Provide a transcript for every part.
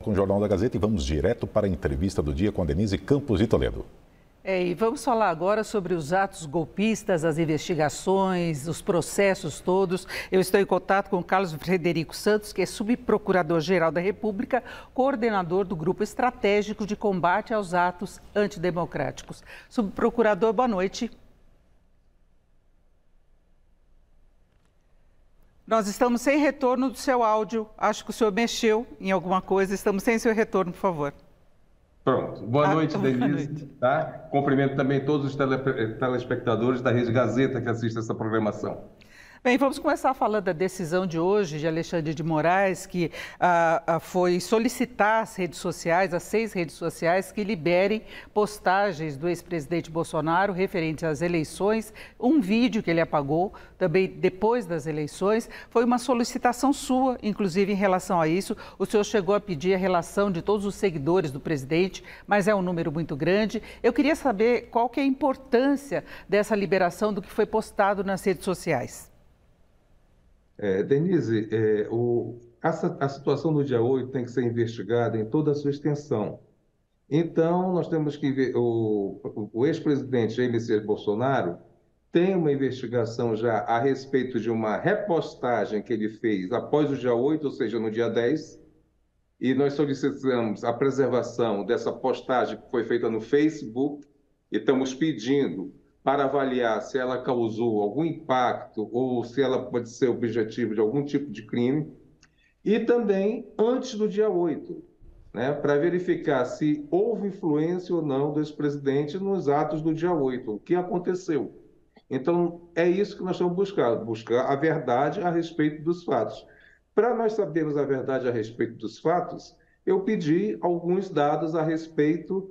com o Jornal da Gazeta e vamos direto para a entrevista do dia com a Denise Campos de Toledo. E vamos falar agora sobre os atos golpistas, as investigações, os processos todos. Eu estou em contato com o Carlos Frederico Santos, que é subprocurador-geral da República, coordenador do Grupo Estratégico de Combate aos Atos Antidemocráticos. Subprocurador, boa noite. Nós estamos sem retorno do seu áudio. Acho que o senhor mexeu em alguma coisa. Estamos sem seu retorno, por favor. Pronto. Boa noite, Denise. Boa noite. Tá? Cumprimento também todos os telespectadores da Rede Gazeta que assistem essa programação. Bem, vamos começar falando da decisão de hoje de Alexandre de Moraes, que foi solicitar às redes sociais, às 6 redes sociais, que liberem postagens do ex-presidente Bolsonaro referentes às eleições, um vídeo que ele apagou também depois das eleições. Foi uma solicitação sua, inclusive, em relação a isso. O senhor chegou a pedir a relação de todos os seguidores do presidente, mas é um número muito grande. Eu queria saber qual que é a importância dessa liberação do que foi postado nas redes sociais. Denise, a situação do dia 8 tem que ser investigada em toda a sua extensão. Então, nós temos que ver, o ex-presidente Jair Messias Bolsonaro tem uma investigação já a respeito de uma repostagem que ele fez após o dia 8, ou seja, no dia 10, e nós solicitamos a preservação dessa postagem que foi feita no Facebook e estamos pedindo para avaliar se ela causou algum impacto ou se ela pode ser objetivo de algum tipo de crime. E também antes do dia 8, né, para verificar se houve influência ou não do ex-presidente nos atos do dia 8, o que aconteceu. Então, é isso que nós estamos buscando, buscar a verdade a respeito dos fatos. Para nós sabermos a verdade a respeito dos fatos, eu pedi alguns dados a respeito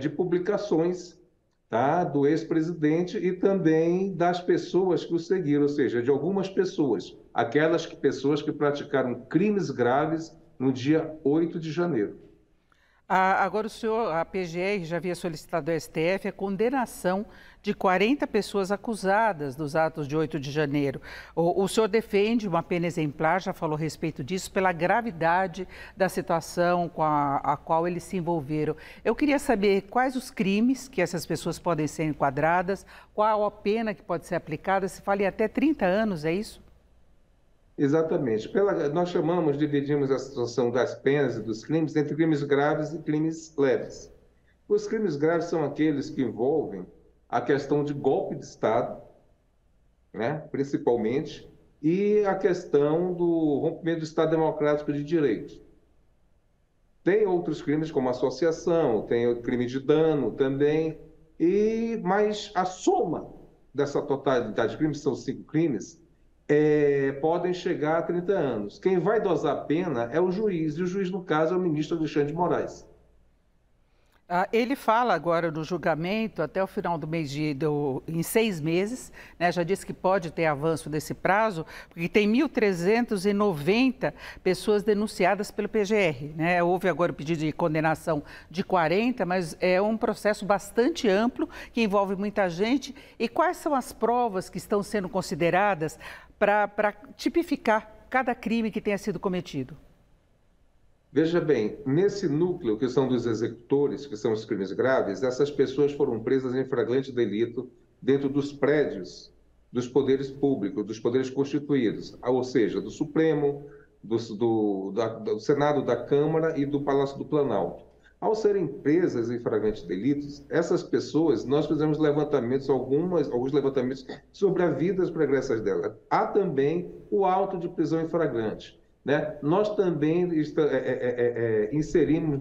de publicações, tá, do ex-presidente e também das pessoas que o seguiram, ou seja, de algumas pessoas, aquelas pessoas que praticaram crimes graves no dia 8 de janeiro. Agora, a PGR já havia solicitado ao STF a condenação de 40 pessoas acusadas dos atos de 8 de janeiro. O senhor defende uma pena exemplar, já falou a respeito disso, pela gravidade da situação com a qual eles se envolveram. Eu queria saber quais os crimes que essas pessoas podem ser enquadradas, qual a pena que pode ser aplicada, se fala em até 30 anos, é isso? Exatamente. Nós dividimos a situação das penas e dos crimes entre crimes graves e crimes leves. Os crimes graves são aqueles que envolvem a questão de golpe de Estado, né, principalmente, e a questão do rompimento do Estado Democrático de Direito. Tem outros crimes como associação, tem o crime de dano também, mas a soma dessa totalidade de crimes, são 5 crimes, podem chegar a 30 anos. Quem vai dosar a pena é o juiz, e o juiz, no caso, é o ministro Alexandre de Moraes. Ele fala agora no julgamento, até o final do mês, em 6 meses, né, já disse que pode ter avanço desse prazo, porque tem 1.390 pessoas denunciadas pelo PGR. Né? Houve agora o pedido de condenação de 40, mas é um processo bastante amplo, que envolve muita gente. E quais são as provas que estão sendo consideradas para tipificar cada crime que tenha sido cometido? Veja bem, nesse núcleo que são dos executores, que são os crimes graves, essas pessoas foram presas em flagrante delito dentro dos prédios dos poderes públicos, dos poderes constituídos, ou seja, do Supremo, do Senado, da Câmara e do Palácio do Planalto. Ao serem presas em flagrante delitos, essas pessoas, nós fizemos levantamentos, alguns levantamentos sobre as vidas pregressas delas. Há também o auto de prisão em flagrante. Né? Nós também inserimos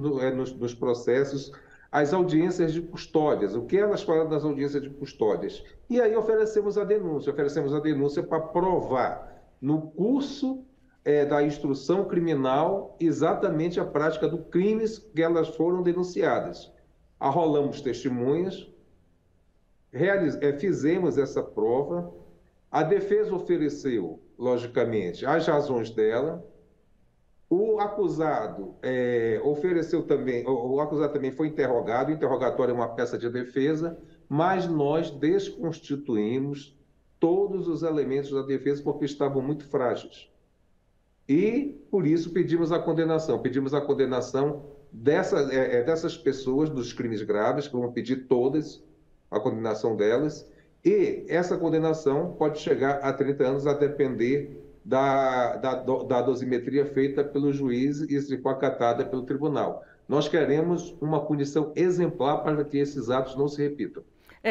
nos processos as audiências de custódias, o que elas falam das audiências de custódias. E aí oferecemos a denúncia para provar no curso da instrução criminal exatamente a prática do crimes que elas foram denunciadas. Arrolamos testemunhas, fizemos essa prova, a defesa ofereceu, logicamente, as razões dela. O acusado ofereceu também, o acusado também foi interrogado, o interrogatório é uma peça de defesa, mas nós desconstituímos todos os elementos da defesa porque estavam muito frágeis. E, por isso, pedimos a condenação dessas pessoas dos crimes graves, que vão pedir todas a condenação delas, e essa condenação pode chegar a 30 anos, a depender da dosimetria feita pelo juiz e se for acatada pelo tribunal. Nós queremos uma punição exemplar para que esses atos não se repitam.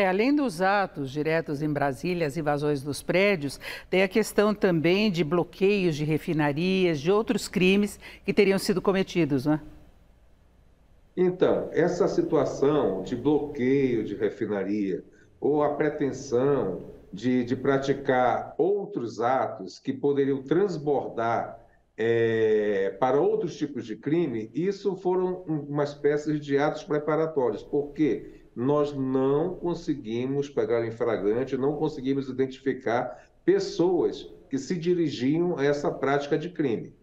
Além dos atos diretos em Brasília, as invasões dos prédios, tem a questão também de bloqueios de refinarias, de outros crimes que teriam sido cometidos, não é? Então, essa situação de bloqueio de refinaria ou a pretensão de praticar outros atos que poderiam transbordar para outros tipos de crime, isso foram uma espécie de atos preparatórios, porque nós não conseguimos pegar em flagrante, não conseguimos identificar pessoas que se dirigiam a essa prática de crime.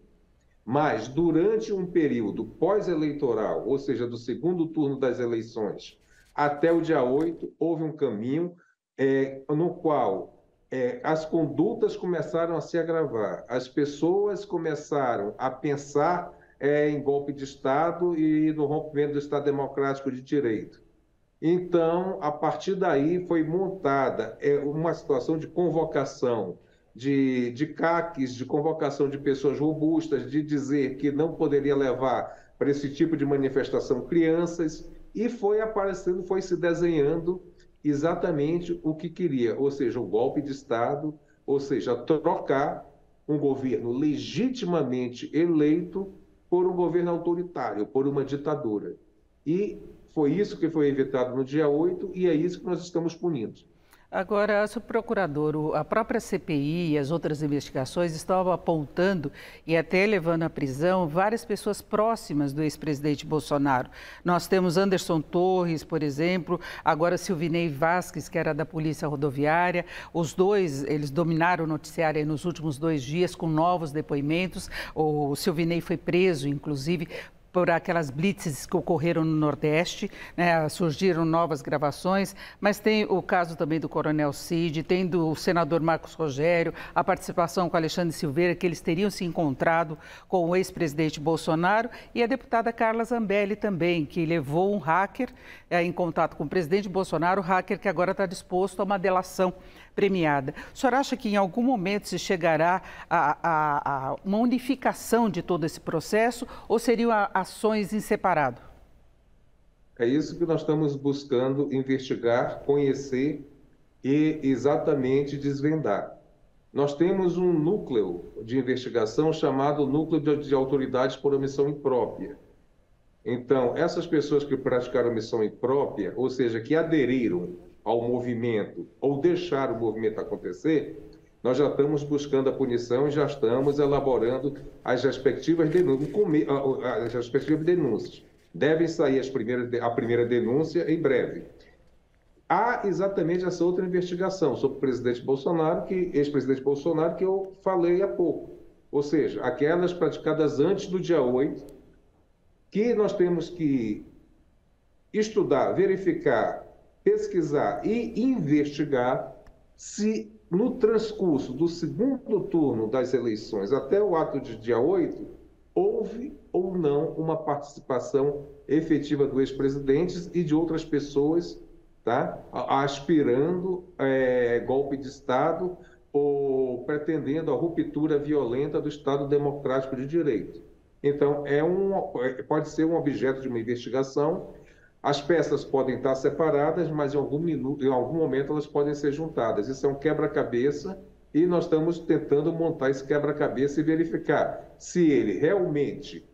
Mas, durante um período pós-eleitoral, ou seja, do segundo turno das eleições, até o dia 8, houve um caminho no qual as condutas começaram a se agravar, as pessoas começaram a pensar em golpe de Estado e no rompimento do Estado Democrático de Direito. Então, a partir daí, foi montada uma situação de convocação de CACs, de convocação de pessoas robustas, de dizer que não poderia levar para esse tipo de manifestação crianças, e foi aparecendo, foi se desenhando exatamente o que queria, ou seja, o golpe de Estado, ou seja, trocar um governo legitimamente eleito por um governo autoritário, por uma ditadura. E foi isso que foi evitado no dia 8 e é isso que nós estamos punindo. Agora, subprocurador, a própria CPI e as outras investigações estavam apontando e até levando à prisão várias pessoas próximas do ex-presidente Bolsonaro. Nós temos Anderson Torres, por exemplo, agora Silvinei Vasquez, que era da Polícia Rodoviária. Os dois, eles dominaram o noticiário nos últimos 2 dias com novos depoimentos. O Silvinei foi preso, inclusive, por aquelas blitzes que ocorreram no Nordeste, né? Surgiram novas gravações, mas tem o caso também do Coronel Cid, tem do senador Marcos Rogério, a participação com Alexandre Silveira, que eles teriam se encontrado com o ex-presidente Bolsonaro, e a deputada Carla Zambelli também, que levou um hacker em contato com o presidente Bolsonaro, hacker que agora está disposto a uma delação premiada. O senhor acha que em algum momento se chegará a uma unificação de todo esse processo ou seriam ações em separado? É isso que nós estamos buscando investigar, conhecer e exatamente desvendar. Nós temos um núcleo de investigação chamado Núcleo de Autoridades por Omissão Imprópria. Então, essas pessoas que praticaram omissão imprópria, ou seja, que aderiram ao movimento ou deixar o movimento acontecer, nós já estamos buscando a punição e já estamos elaborando as respectivas denúncias. Devem sair a primeira denúncia em breve. Há exatamente essa outra investigação sobre o presidente Bolsonaro, ex-presidente Bolsonaro, que eu falei há pouco. Ou seja, aquelas praticadas antes do dia 8, que nós temos que estudar, verificar, pesquisar e investigar se no transcurso do segundo turno das eleições até o ato de dia 8, houve ou não uma participação efetiva do ex-presidente e de outras pessoas, tá, aspirando golpe de Estado ou pretendendo a ruptura violenta do Estado Democrático de Direito. Então, pode ser um objeto de uma investigação. As peças podem estar separadas, mas em algum momento elas podem ser juntadas. Isso é um quebra-cabeça e nós estamos tentando montar esse quebra-cabeça e verificar se ele realmente,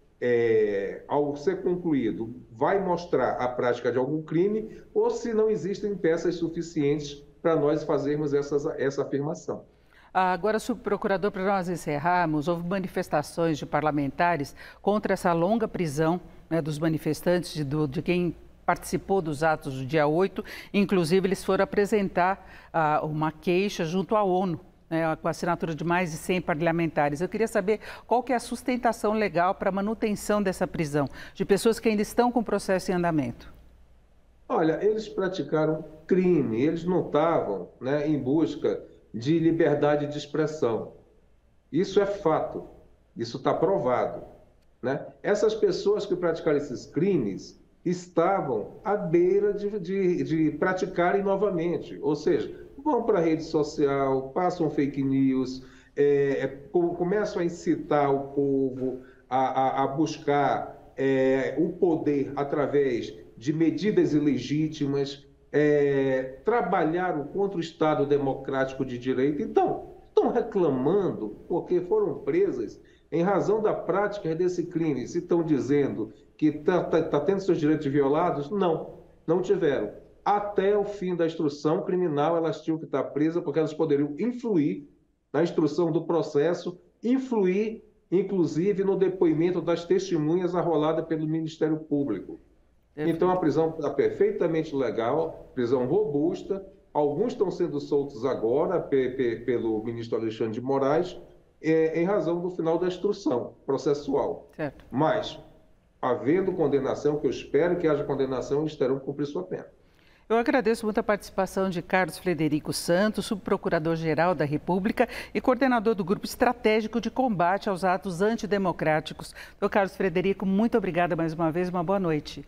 ao ser concluído, vai mostrar a prática de algum crime ou se não existem peças suficientes para nós fazermos essa afirmação. Agora, subprocurador, para nós encerrarmos, houve manifestações de parlamentares contra essa longa prisão, né, dos manifestantes, de quem participou dos atos do dia 8, inclusive eles foram apresentar uma queixa junto à ONU, né, com a assinatura de mais de 100 parlamentares. Eu queria saber qual que é a sustentação legal para a manutenção dessa prisão, de pessoas que ainda estão com o processo em andamento. Olha, eles praticaram crime, eles não estavam, né, em busca de liberdade de expressão. Isso é fato. Isso está provado, né? Essas pessoas que praticaram esses crimes estavam à beira de praticarem novamente, ou seja, vão para a rede social, passam fake news, começam a incitar o povo a buscar o poder através de medidas ilegítimas, trabalharam contra o Estado democrático de direito. Então, estão reclamando porque foram presas em razão da prática desse crime. Se estão dizendo que está tendo seus direitos violados, não, não tiveram. Até o fim da instrução criminal, elas tinham que estar presas porque elas poderiam influir na instrução do processo, influir, inclusive, no depoimento das testemunhas arrolada pelo Ministério Público. Então, a prisão está perfeitamente legal, prisão robusta. Alguns estão sendo soltos agora pelo ministro Alexandre de Moraes, em razão do final da instrução processual. Certo. Mas, havendo condenação, que eu espero que haja condenação, eles terão que cumprir sua pena. Eu agradeço muito a participação de Carlos Frederico Santos, subprocurador-geral da República e coordenador do Grupo Estratégico de Combate aos Atos Antidemocráticos. Doutor Carlos Frederico, muito obrigada mais uma vez, uma boa noite.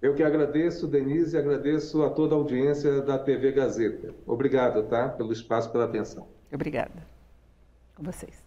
Eu que agradeço, Denise, e agradeço a toda a audiência da TV Gazeta. Obrigado, tá? Pelo espaço, pela atenção. Obrigada. Com vocês.